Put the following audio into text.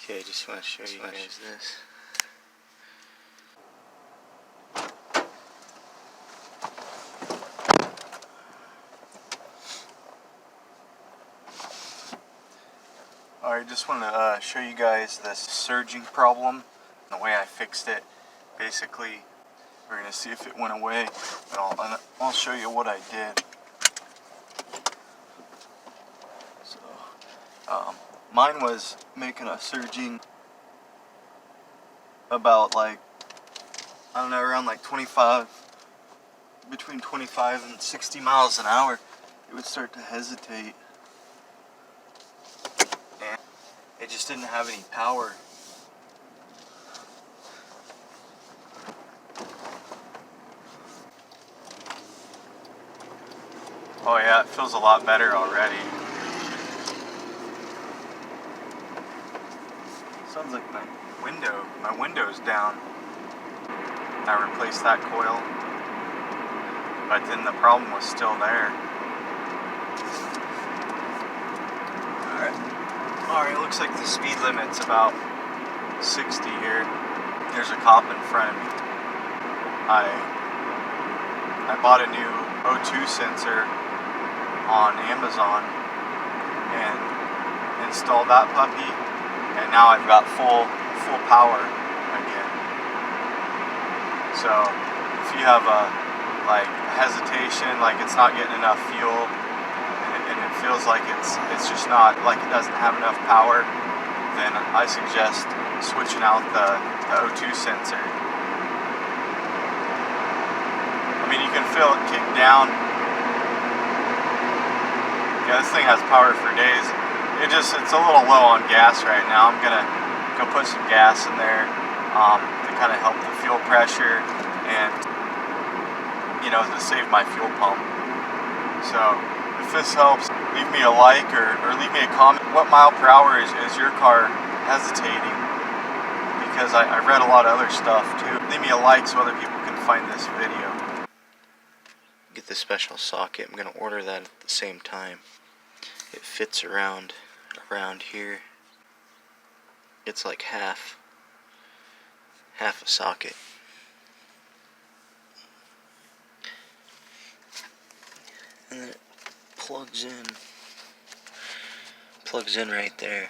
Okay, just want to show you guys this. Alright, just want to show you guys this surging problem and the way I fixed it. Basically, we're going to see if it went away, but I'll show you what I did. So, mine was making a surging about like, I don't know, around like 25, between 25 and 60 miles an hour. It would start to hesitate. And it just didn't have any power. Oh yeah, it feels a lot better already. Sounds like my window's down. I replaced that coil, but then the problem was still there. Alright, looks like the speed limit's about 60 here. There's a cop in front of me. I bought a new O2 sensor on Amazon and installed that puppy, and now I've got full power again. So if you have a hesitation, like it's not getting enough fuel, and it feels like it's just not, like it doesn't have enough power, then I suggest switching out the O2 sensor. I mean, you can feel it kick down. Yeah, this thing has power for days. It's a little low on gas right now. I'm gonna go put some gas in there to kind of help the fuel pressure and, you know, to save my fuel pump. So if this helps, leave me a like or leave me a comment. What mile per hour is your car hesitating? Because I read a lot of other stuff too. Leave me a like so other people can find this video. Get the special socket. I'm gonna order that at the same time. It fits around here. It's like half a socket. And then it plugs in right there.